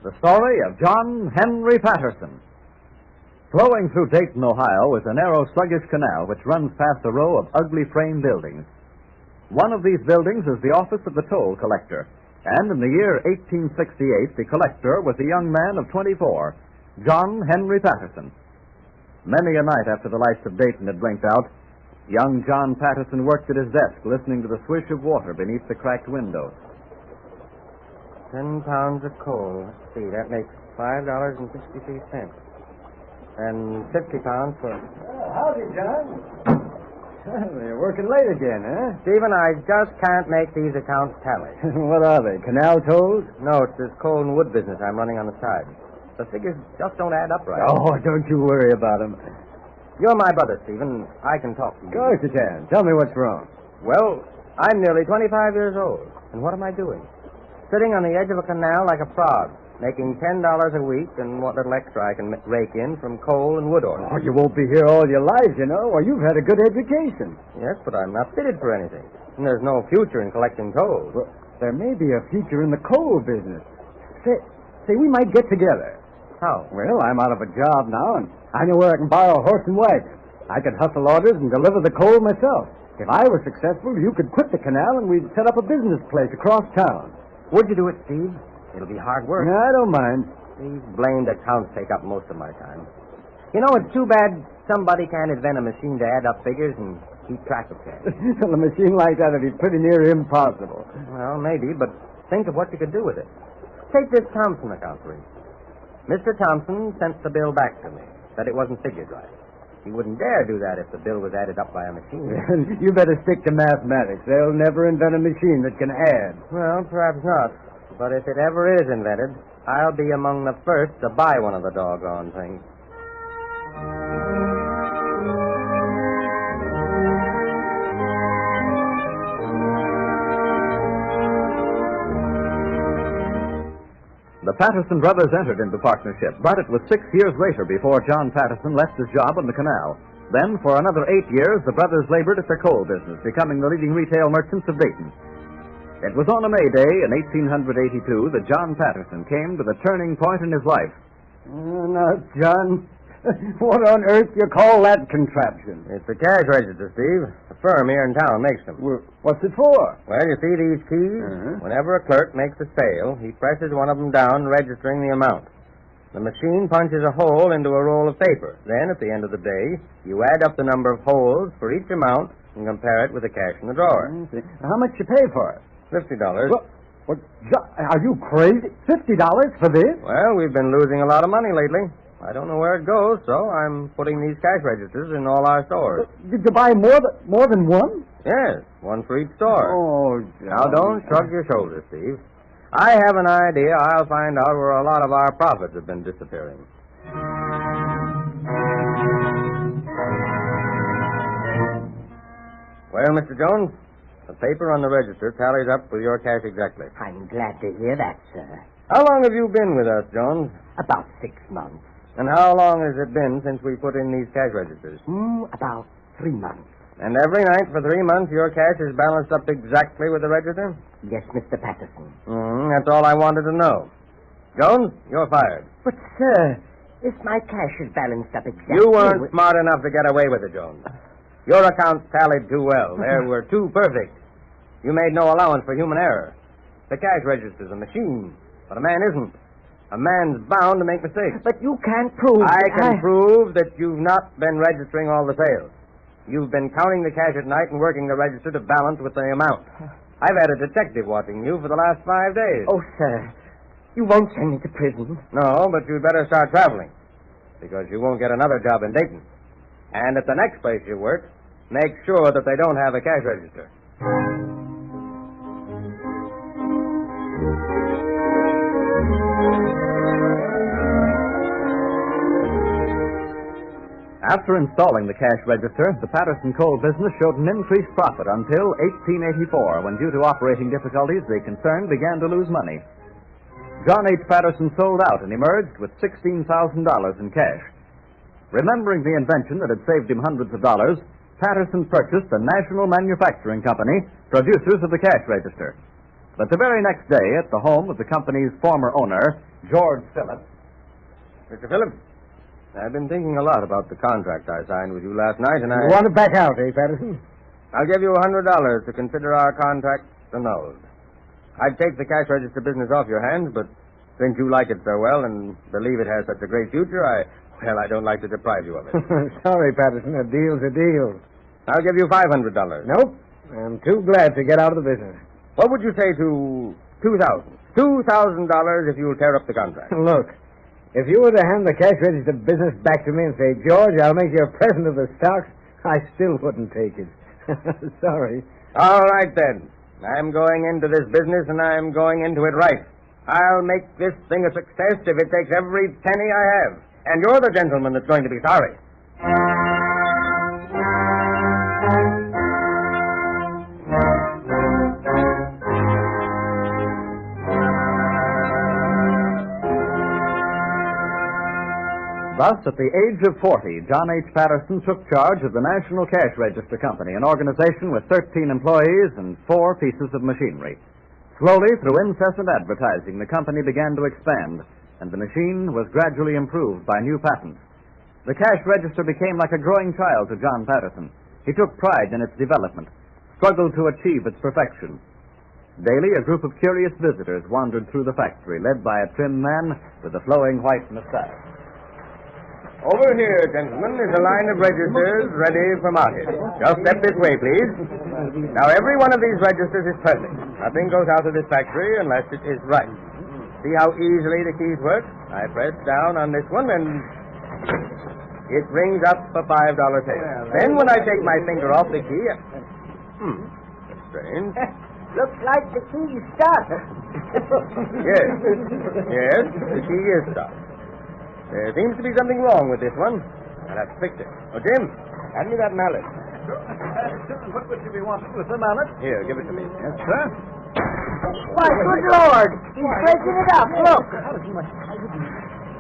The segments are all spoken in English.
The story of John Henry Patterson. Flowing through Dayton, Ohio, is a narrow, sluggish canal which runs past a row of ugly frame buildings. One of these buildings is the office of the toll collector, and in the year 1868, the collector was a young man of 24, John Henry Patterson. Many a night after the lights of Dayton had blinked out, young John Patterson worked at his desk, listening to the swish of water beneath the cracked window. 10 pounds of coal. Let's see, that makes $5.63. And 50 pounds for... Howdy, John. You're working late again, huh? Stephen, I just can't make these accounts tally. What are they, canal tolls? No, it's this coal and wood business I'm running on the side. The figures just don't add up right. Oh, don't you worry about them. You're my brother, Stephen. I can talk to you. Of course you can. Tell me what's wrong. Well, I'm nearly 25 years old. And what am I doing? Sitting on the edge of a canal like a frog, making $10 a week and what little extra I can rake in from coal and wood orders. Oh, you won't be here all your life, you know. Well, you've had a good education. Yes, but I'm not fitted for anything. And there's no future in collecting coal. Well, there may be a future in the coal business. Say, we might get together. How? Well, I'm out of a job now, and I know where I can borrow a horse and wagon. I could hustle orders and deliver the coal myself. If I were successful, you could quit the canal and we'd set up a business place across town. Would you do it, Steve? It'll be hard work. No, I don't mind. These blamed accounts take up most of my time. You know, it's too bad somebody can't invent a machine to add up figures and keep track of cash. Well, a machine like that would be pretty near impossible. Well, maybe, but think of what you could do with it. Take this Thompson account, for instance. Mr. Thompson sent the bill back to me, said it wasn't figured right. He wouldn't dare do that if the bill was added up by a machine. You better stick to mathematics. They'll never invent a machine that can add. Well, perhaps not. But if it ever is invented, I'll be among the first to buy one of the doggone things. The Patterson brothers entered into partnership, but it was 6 years later before John Patterson left his job on the canal. Then, for another 8 years, the brothers labored at their coal business, becoming the leading retail merchants of Dayton. It was on a May Day in 1882 that John Patterson came to the turning point in his life. Now, John, what on earth do you call that contraption? It's a cash register, Steve. A firm here in town makes them. Well, what's it for? Well, you see these keys? Uh-huh. Whenever a clerk makes a sale, he presses one of them down, registering the amount. The machine punches a hole into a roll of paper. Then, at the end of the day, you add up the number of holes for each amount and compare it with the cash in the drawer. How much you pay for it? $50. What, are you crazy? $50 for this? Well, we've been losing a lot of money lately. I don't know where it goes, so I'm putting these cash registers in all our stores. Did you buy more than one? Yes, one for each store. Oh, John. Now, don't shrug your shoulders, Steve. I have an idea I'll find out where a lot of our profits have been disappearing. Well, Mr. Jones, the paper on the register tallies up with your cash exactly. I'm glad to hear that, sir. How long have you been with us, Jones? About 6 months. And how long has it been since we put in these cash registers? About 3 months. And every night for 3 months, your cash is balanced up exactly with the register? Yes, Mr. Patterson. That's all I wanted to know. Jones, you're fired. But, sir, if my cash is balanced up exactly... You weren't smart enough to get away with it, Jones. Your accounts tallied too well. They were too perfect. You made no allowance for human error. The cash register's a machine, but a man isn't. A man's bound to make mistakes. But you can't prove... I can prove that you've not been registering all the sales. You've been counting the cash at night and working the register to balance with the amount. I've had a detective watching you for the last 5 days. Oh, sir, you won't send me to prison. No, but you'd better start traveling, because you won't get another job in Dayton. And at the next place you work, make sure that they don't have a cash register. After installing the cash register, the Patterson coal business showed an increased profit until 1884, when, due to operating difficulties, the concern began to lose money. John H. Patterson sold out and emerged with $16,000 in cash. Remembering the invention that had saved him hundreds of dollars, Patterson purchased a national manufacturing company, producers of the cash register. But the very next day, at the home of the company's former owner, George Phillips. Mr. Phillips, I've been thinking a lot about the contract I signed with you last night, and You want to back out, eh, Patterson? I'll give you $100 to consider our contract annulled. I'd take the cash register business off your hands, but since you like it so well and believe it has such a great future, I don't like to deprive you of it. Sorry, Patterson. A deal's a deal. I'll give you $500. Nope. I'm too glad to get out of the business. What would you say to $2,000? $2,000 if you'll tear up the contract. Look, if you were to hand the cash register business back to me and say, George, I'll make you a present of the stocks, I still wouldn't take it. Sorry. All right, then. I'm going into this business, and I'm going into it right. I'll make this thing a success if it takes every penny I have. And you're the gentleman that's going to be sorry. Thus, at the age of 40, John H. Patterson took charge of the National Cash Register Company, an organization with 13 employees and 4 pieces of machinery. Slowly, through incessant advertising, the company began to expand, and the machine was gradually improved by new patents. The cash register became like a growing child to John Patterson. He took pride in its development, struggled to achieve its perfection. Daily, a group of curious visitors wandered through the factory, led by a trim man with a flowing white mustache. Over here, gentlemen, is a line of registers ready for market. Just step this way, please. Now, every one of these registers is perfect. Nothing goes out of this factory unless it is right. See how easily the keys work? I press down on this one, and it rings up a $5 tag. Then, when I take my finger off the key... That's strange. Looks like the key is stuck. Yes, the key is stuck. There seems to be something wrong with this one. I'll have to fix it. Oh, Jim, hand me that mallet. What would you be wanting with the mallet? Here, give it to me. Yes, sir. Why, good Lord. He's breaking it up. Look.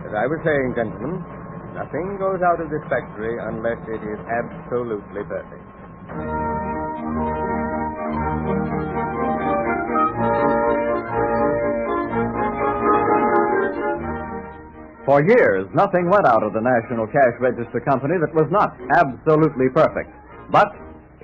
As I was saying, gentlemen, nothing goes out of this factory unless it is absolutely perfect. For years, nothing went out of the National Cash Register Company that was not absolutely perfect. But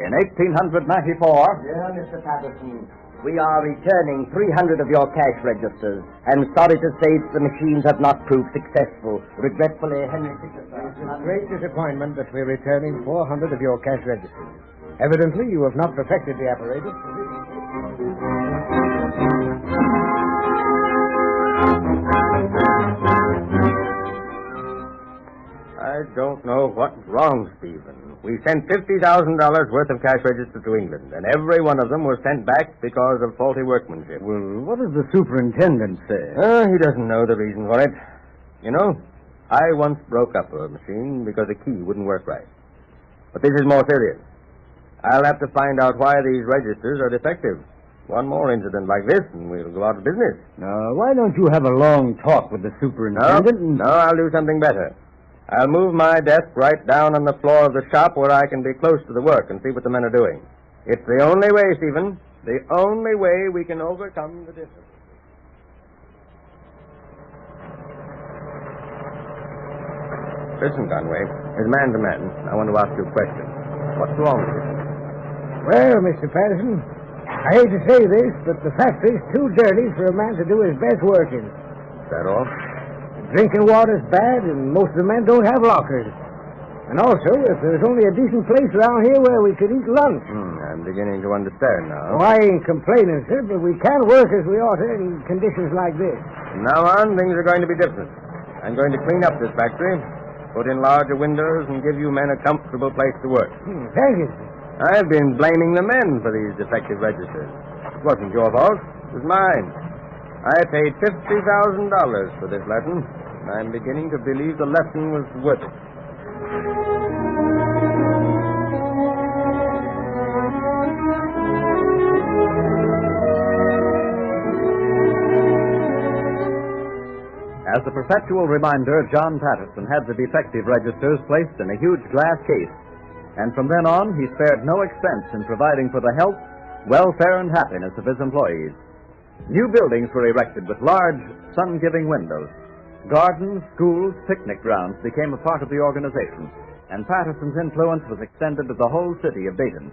in 1894... Yeah, Mr. Patterson, we are returning 300 of your cash registers, and sorry to say the machines have not proved successful. Regretfully, Henry Patterson. It's a great disappointment that we're returning 400 of your cash registers. Evidently, you have not perfected the apparatus. I don't know what's wrong, Stephen. We sent $50,000 worth of cash registers to England, and every one of them was sent back because of faulty workmanship. Well, what does the superintendent say? He doesn't know the reason for it. You know, I once broke up a machine because a key wouldn't work right. But this is more serious. I'll have to find out why these registers are defective. One more incident like this, and we'll go out of business. Why don't you have a long talk with the superintendent? No, I'll do something better. I'll move my desk right down on the floor of the shop where I can be close to the work and see what the men are doing. It's the only way, Stephen, the only way we can overcome the difference. Listen, Conway, as man to man, I want to ask you a question. What's wrong with you? Well, Mr. Patterson, I hate to say this, but the factory's too dirty for a man to do his best work in. Is that all? Drinking water's bad, and most of the men don't have lockers. And also, if there's only a decent place around here where we could eat lunch. I'm beginning to understand now. Oh, I ain't complaining, sir, but we can't work as we ought to in conditions like this. From now on, things are going to be different. I'm going to clean up this factory, put in larger windows, and give you men a comfortable place to work. Thank you. I've been blaming the men for these defective registers. It wasn't your fault. It was mine. I paid $50,000 for this lesson, and I'm beginning to believe the lesson was worth it. As a perpetual reminder, John Patterson had the defective registers placed in a huge glass case, and from then on he spared no expense in providing for the health, welfare, and happiness of his employees. New buildings were erected with large, sun-giving windows. Gardens, schools, picnic grounds became a part of the organization, and Patterson's influence was extended to the whole city of Dayton.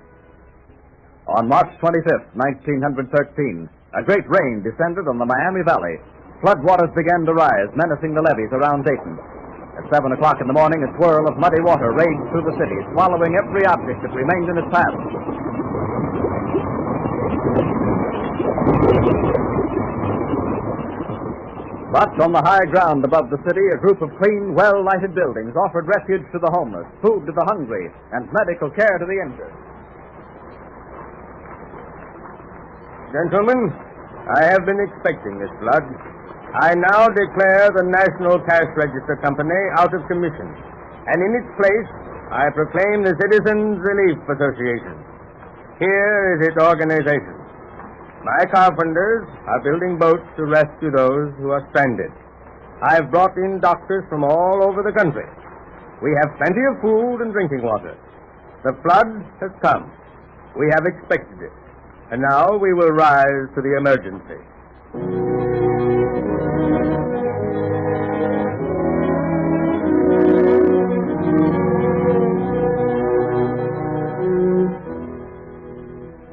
On March 25th, 1913, a great rain descended on the Miami Valley. Floodwaters began to rise, menacing the levees around Dayton. At 7 o'clock in the morning, a swirl of muddy water raged through the city, swallowing every object that remained in its path. But on the high ground above the city, a group of clean, well-lighted buildings offered refuge to the homeless, food to the hungry, and medical care to the injured. Gentlemen, I have been expecting this flood. I now declare the National Cash Register Company out of commission, and in its place, I proclaim the Citizens Relief Association. Here is its organization. My carpenters are building boats to rescue those who are stranded. I've brought in doctors from all over the country. We have plenty of food and drinking water. The flood has come. We have expected it. And now we will rise to the emergency.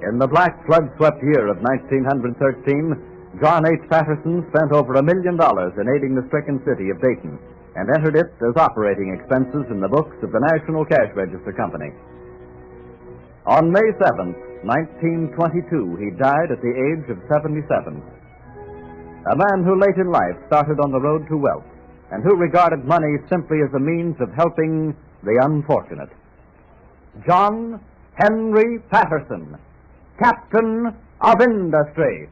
In the black, flood-swept year of 1913, John H. Patterson spent over $1 million in aiding the stricken city of Dayton and entered it as operating expenses in the books of the National Cash Register Company. On May 7th, 1922, he died at the age of 77. A man who late in life started on the road to wealth and who regarded money simply as a means of helping the unfortunate. John Henry Patterson, Captain of Industry.